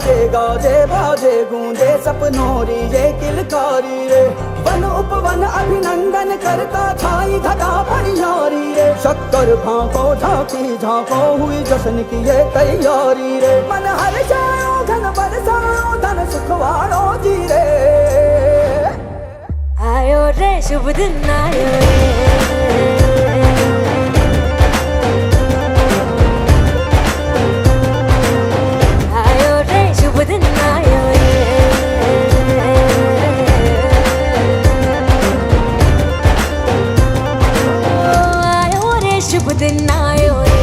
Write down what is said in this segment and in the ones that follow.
बाजे गाजे बाजे गूंजे सपनों री ये किलकारी रे। वन उपवन अभिनंदन करता छाई घटा परियारी रे। शक्कर भांको झांकी झांको हुई जश्न की ये तैयारी रे। मन हर जाओ धन बरसाओ धन सुखवाड़ो जी रे। आयो रे शुभ दिन आयो रे। आयो रे शुभ दिन आयो रे। आयो रे शुभ दिन आयो रे।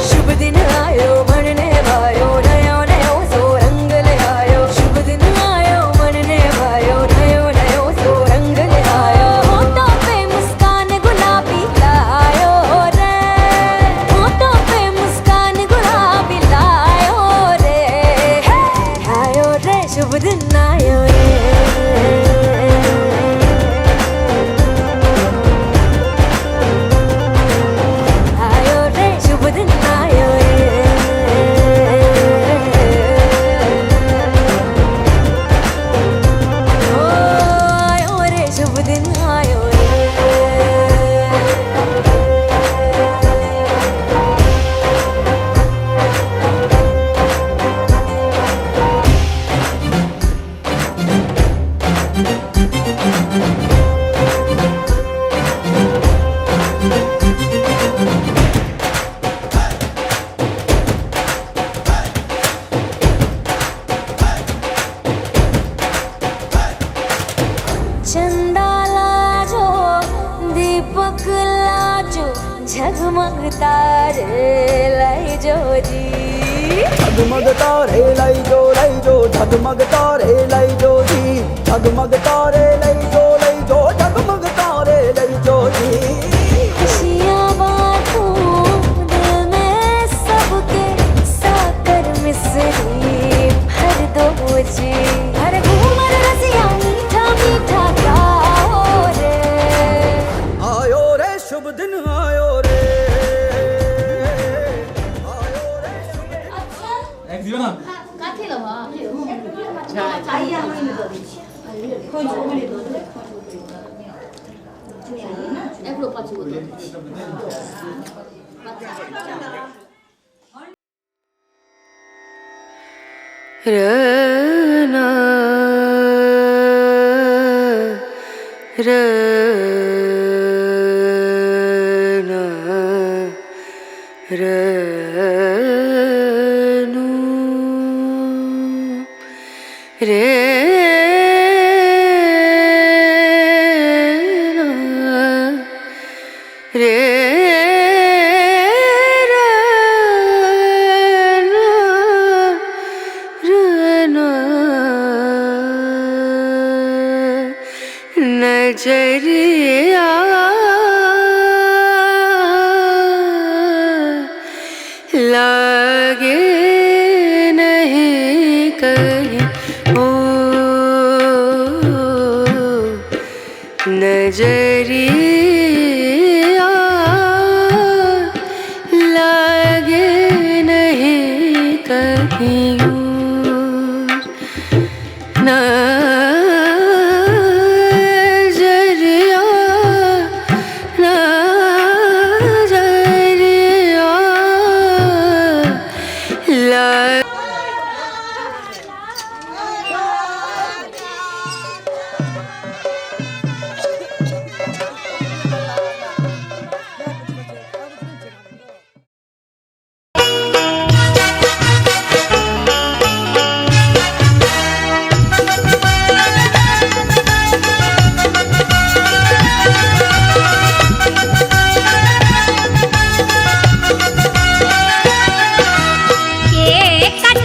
शुभ दिन आयो बनने वायो नयो नयो सो रंग ले आयो। शुभ दिन आयो बनने वायो नयो नयो सो रंग ले आयो। होठों पे मुस्कान गुलाबी लायो रे। होठों पे मुस्कान गुलाबी लायो रे। आयो रे शुभ दिन आयो रे। आयो रे शुभ दिन आयो रे। ओ आयो रे शुभ दिन आयो रे। चंदा लाजो दीपक लाजो झगमग तारे लाई जो जी। झगमग तारे लाई जो झगमग तारे लाई जो जी। झगमग तारे लाई जो झगमग तारे लाई जो जी। खुशियाँ बांटूं दिल में सबके साकर मिसरी भर दो जी। हर घूमर रसिया मीठा मीठा गाओ रे। आयो रे शुभ दिन आयो रे। आयो रे शुभ दिन। एक दियो ना काथे लवा एक लो पाछू को रना रना रनु रे रे नजरिया लागे नहीं कहीं ओ नजरिया लागे नहीं कहीं नजरिया नजरिया ला के कट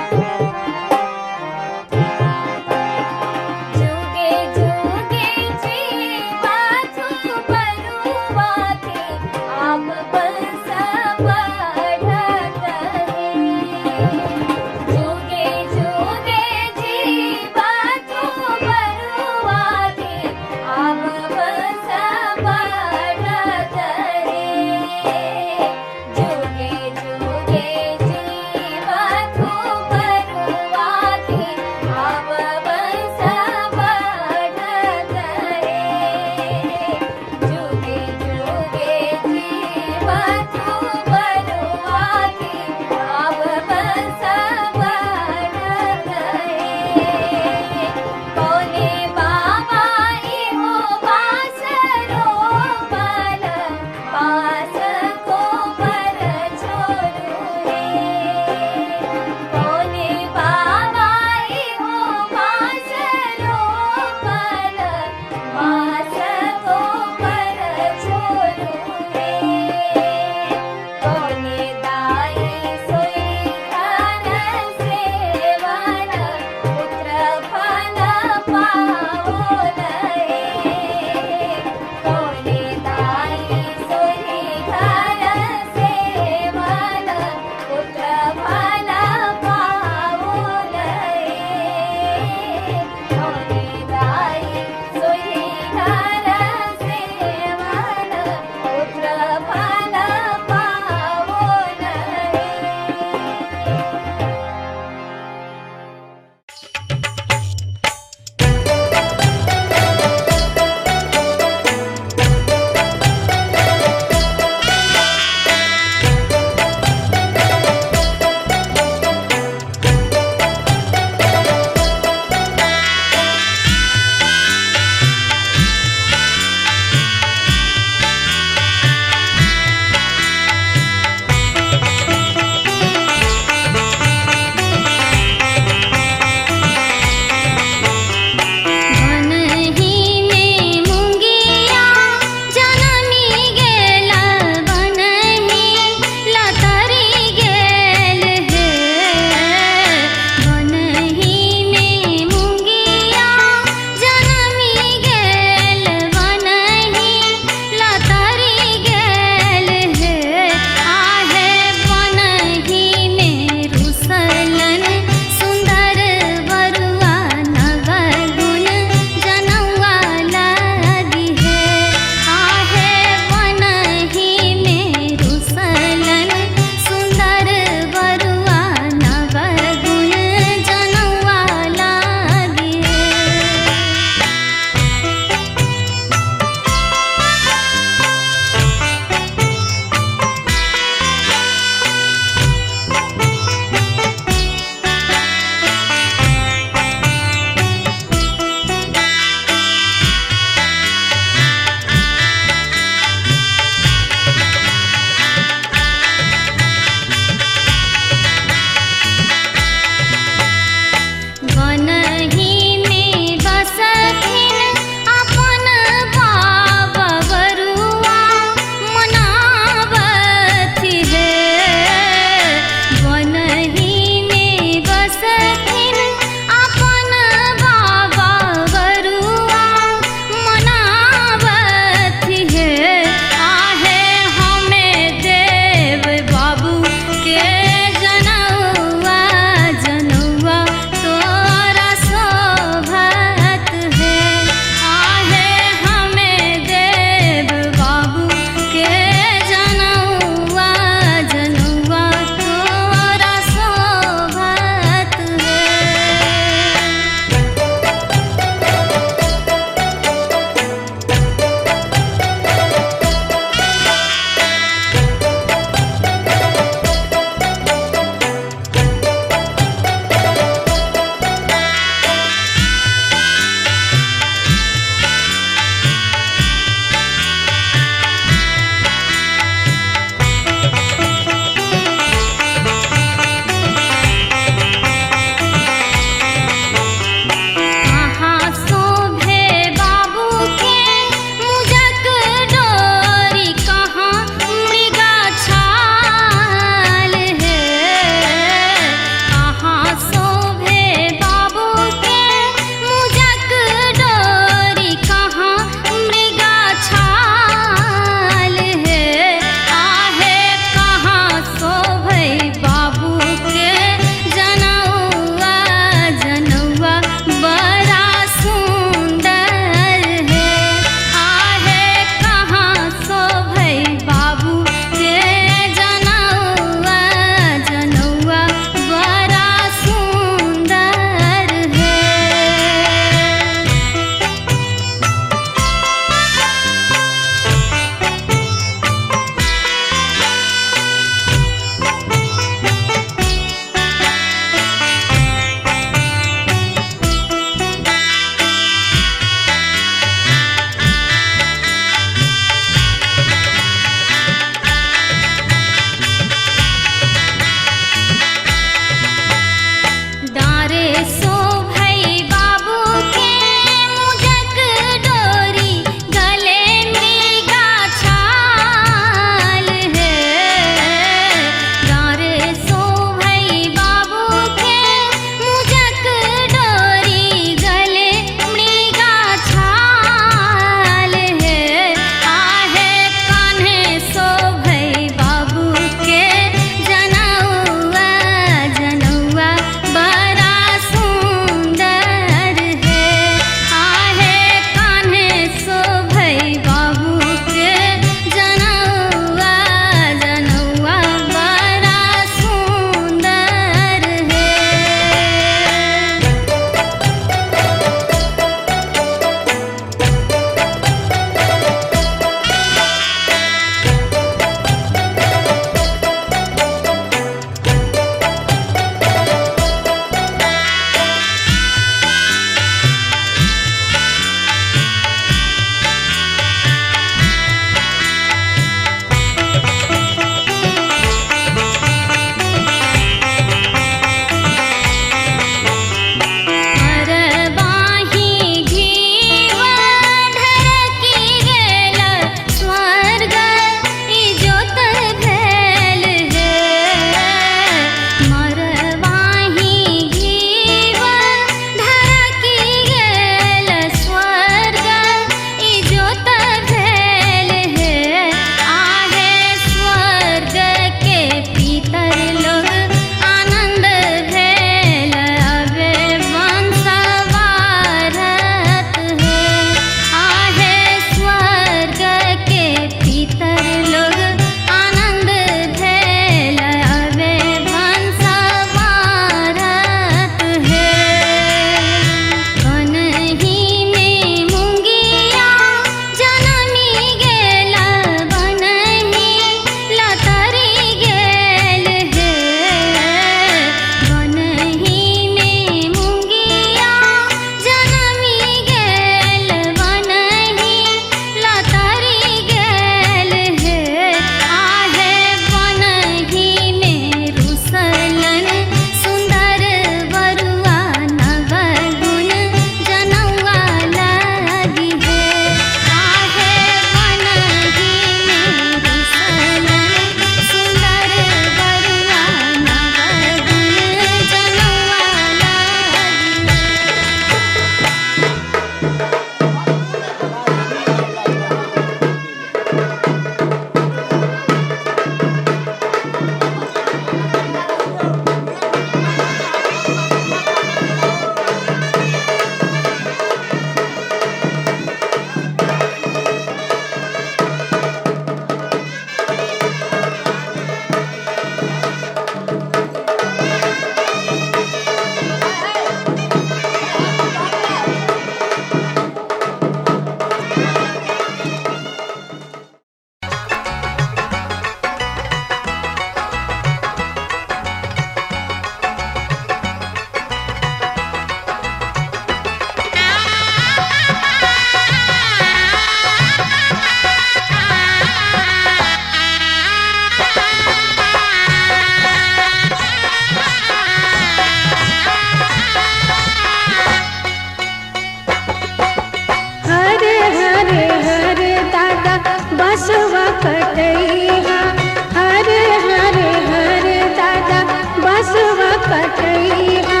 बटैया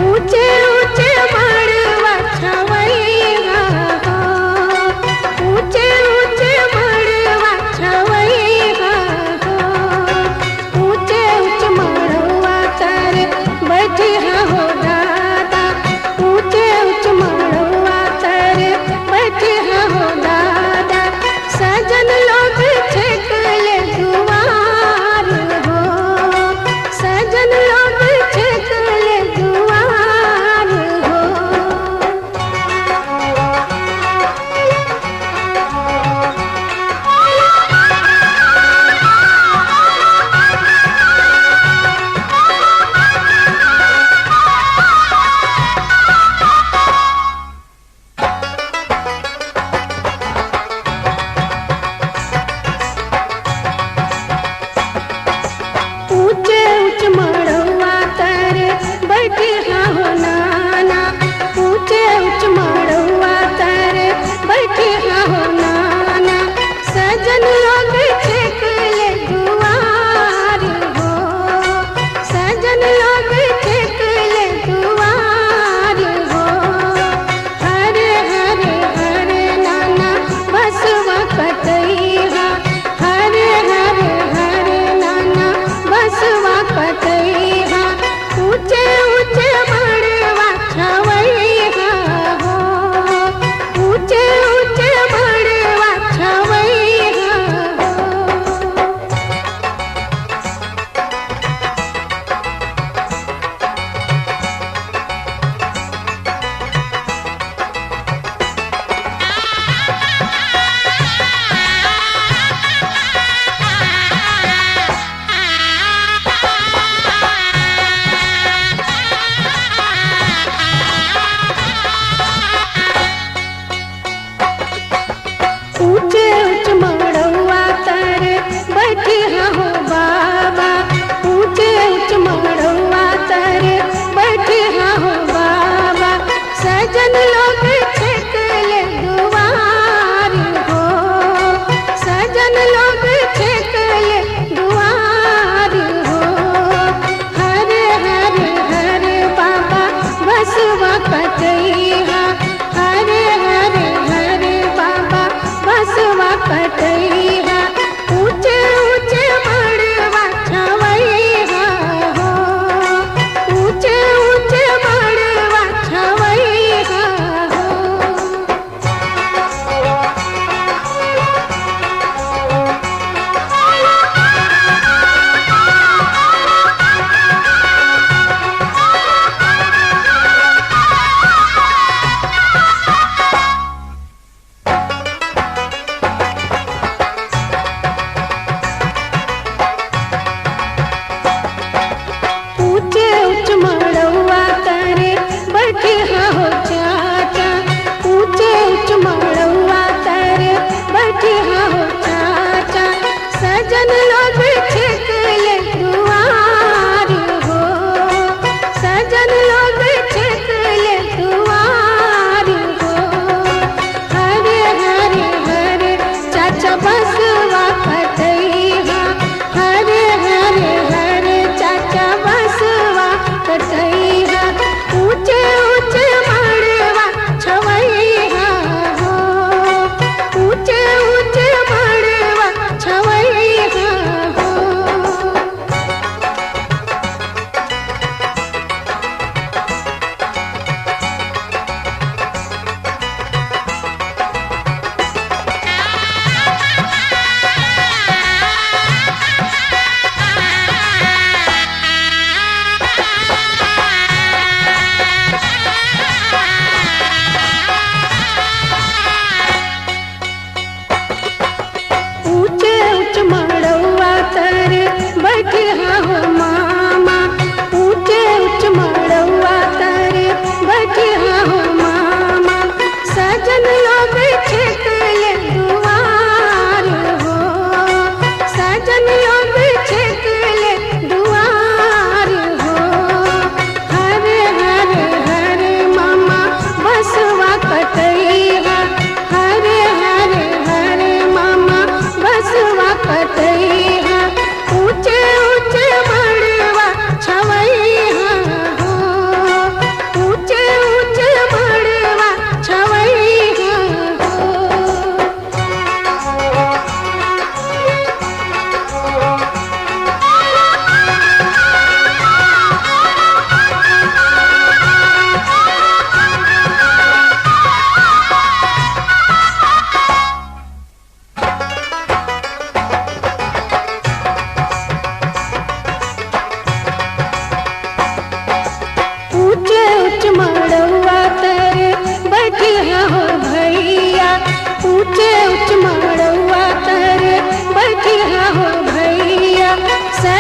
ऊंचे ऊंचे मड़वा छवैया हो ऊंचे ऊंचे मड़वा छवैया हो ऊंचे ऊंचे मड़वा तर बैठी हो दादा ऊंचे ऊंचे मड़वा तर बैठी हो दादा सजन लोग छेकले दुआर हो सजन लोग छेक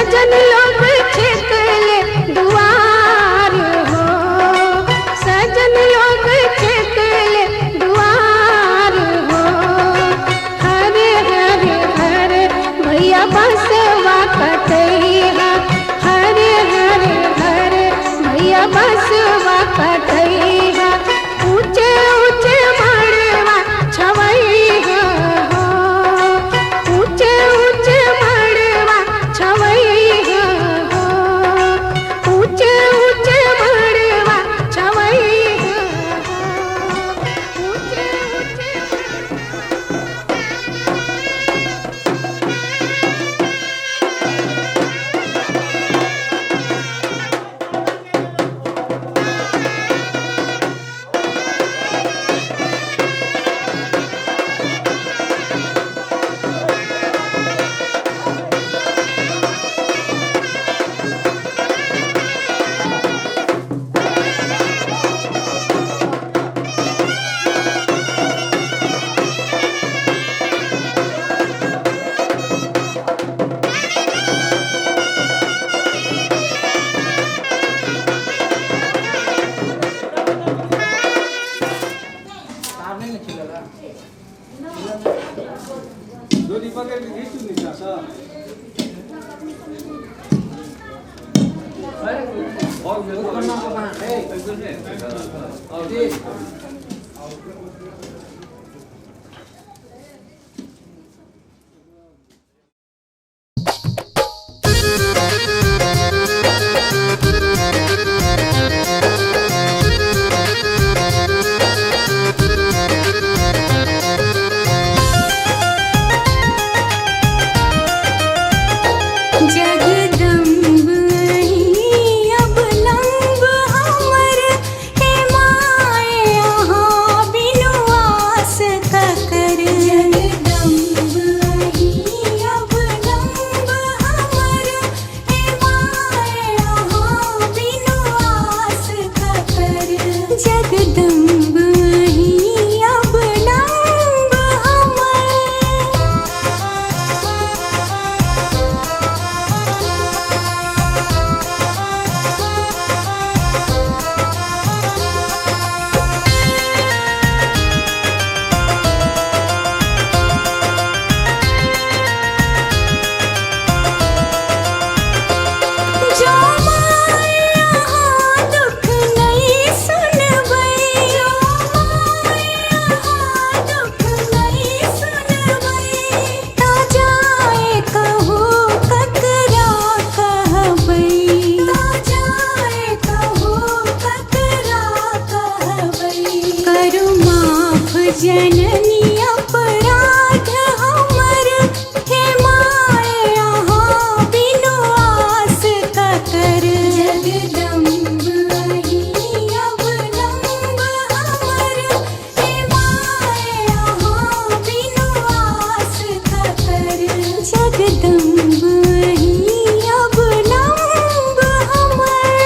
सजन लोग छेकले दुआर हो, सजन लोग छेकले दुआर हो। हरे हरे हरे भैया बसवा कटैया, हरे हरे हरे भैया बसवा कटैया। ऊंचे ऊंचे मड़वा छवैया हो, ऊंचे ऊंचे मड़वा छवैया हो, ऊंचे ऊंचे मड़वा छवैया हो, ऊंचे ऊंचे जगदम्ब ही अब लंब हमर, हे माए यहाँ बिनु आस ककर। जगदम्ब ही अब लंब हमर, हे माए यहाँ बिनु आस ककर। जगदम्ब ही अब लंब हमर। जो माए यहाँ दुख नहीं सुनबै, जो माए यहाँ दुख नहीं सुनबै, ता जाए कहू ककरा कहबै, ता जाए कहू ककरा कहबै। करू माफ जननी अपराध हमर, हे माए यहाँ बिनु आस ककर। जगदम्ब ही अब लंब हमर, हे माए यहाँ बिनु आस ककर। जगदम्ब ही अब लंब हमर।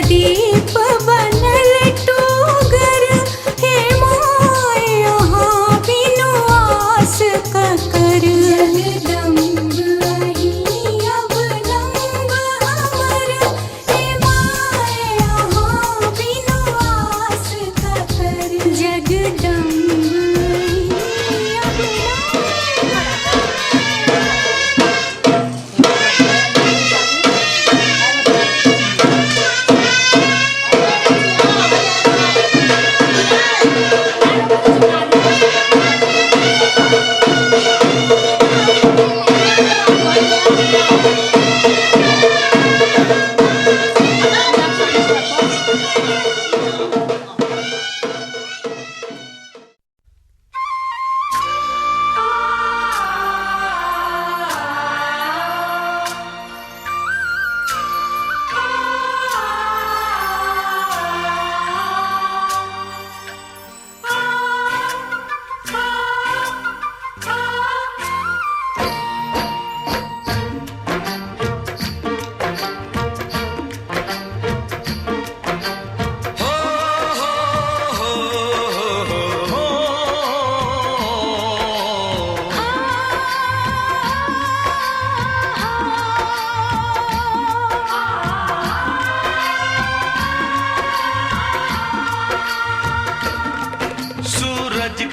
दीप बनल टूगर हे माय यहाँ बिनु आस ककर जगदम्ब ही अब लंब हमर हे माय यहाँ बिनु आस ककर जगदम्ब ही अब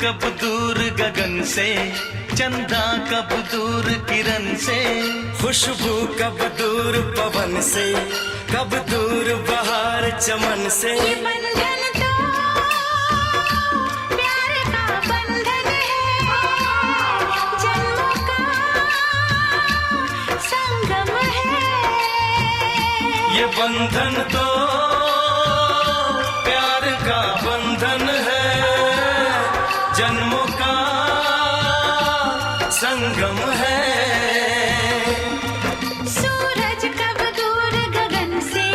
कब दूर गगन से, चंदा कब दूर किरण से, खुशबू कब दूर पवन से, कब दूर बहार चमन से। ये बंधन तो प्यार का बंधन है, जन्मों का संगम है। ये बंधन तो प्यार का बंधन है, जन्मों का संगम है। सूरज कब दूर गगन से,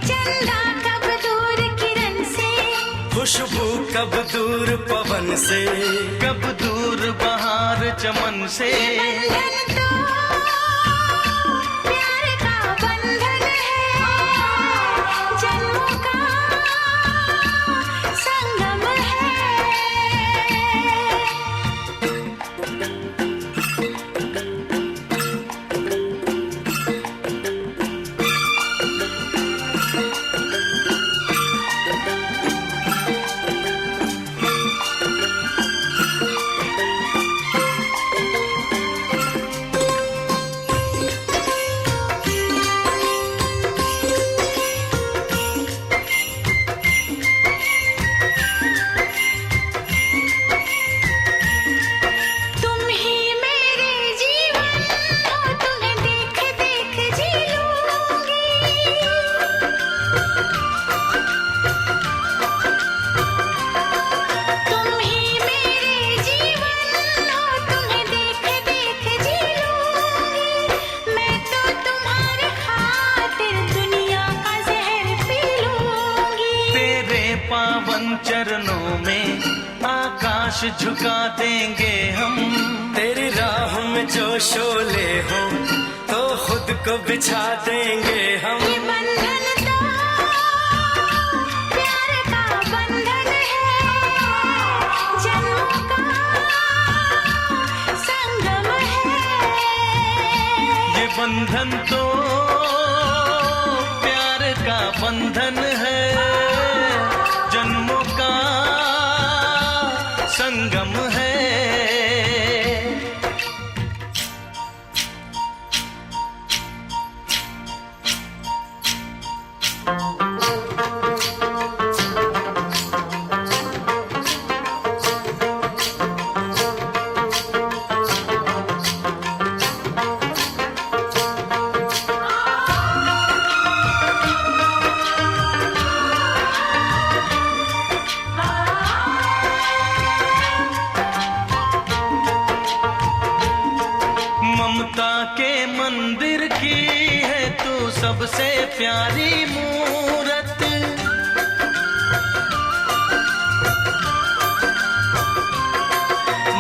चंदा कब दूर किरण से, खुशबू कब दूर पवन से, कब दूर बहार चमन से। बंधन तो प्यार का बंधन है, जन्मों का संगम है। तुम ही मेरे जीवन हो, तुम्हें देख देख जी लूंगी। तुम ही मेरे जीवन हो, तुम्हें देख देख जी लूंगी। मैं तो तुम्हारे खातिर दुनिया का जहर पी लूंगी। तेरे पावन चरणों में आकाश झुका देंगे हम। तेरी राह में जो शोले हो तो खुद को बिछा देंगे हम। ये बंधन तो प्यार का बंधन है, जन्मों का संगम है। ये बंधन तो प्यार का बंधन है, जन्मों का संगम है। ममता के मंदिर की है तू सबसे प्यारी मूरत।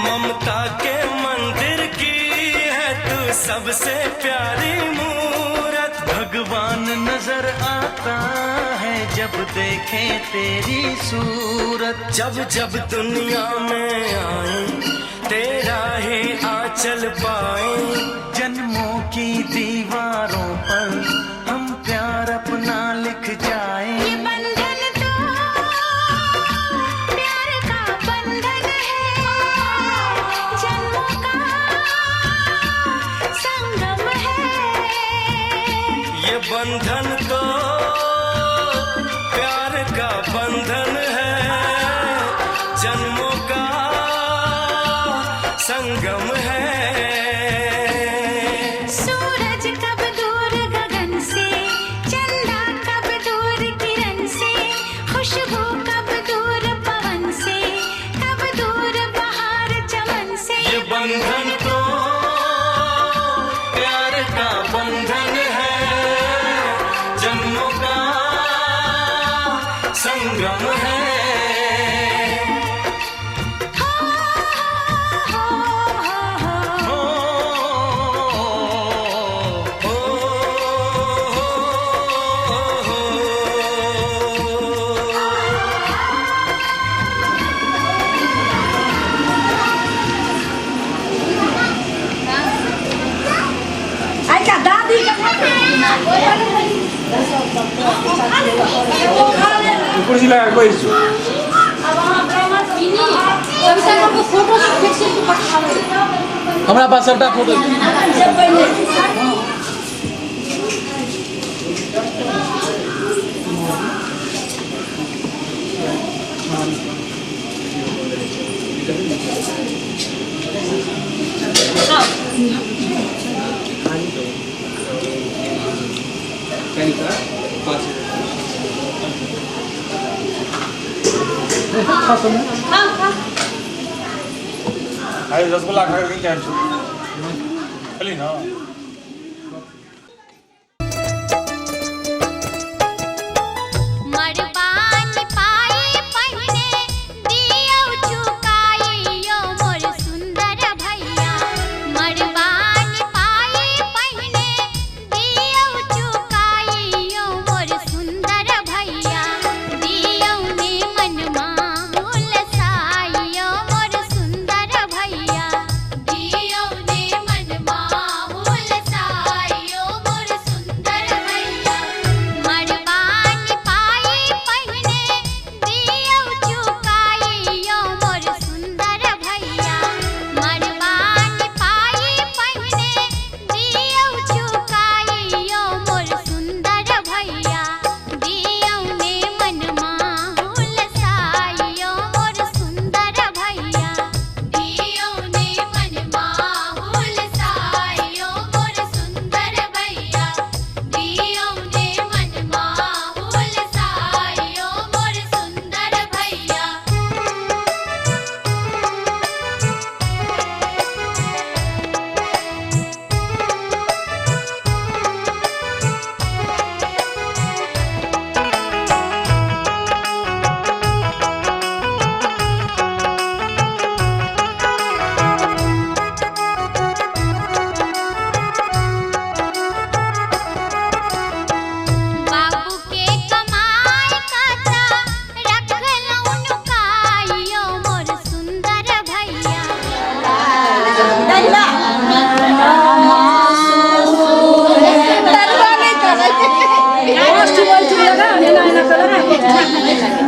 ममता के मंदिर की है तू सबसे प्यारी मूरत। भगवान नजर आता है जब देखे तेरी सूरत, जब जब दुनिया में आए तेरा ही आंचल पाए, जन्मों की दीवारों पर हम प्यार अपना लिख जाए। ये बंधन तो प्यार का बंधन है, जन्मों का संगम है। ये बंधन तो प्यार का बंधन है, जन्मों का संगम है। सूरज कब दूर गगन से, चंदा कब दूर किरण से, खुशबू कब दूर पवन से, कब दूर बहार चमन से। ये बंधन तो प्यार का बंधन है, जन्मों का संगम है। कुर्सी लगाएर गइछु। हमरा पास सबटा फोटो आयो रसगुल्ला खाएर के जान्छु अलि न। Terima kasih.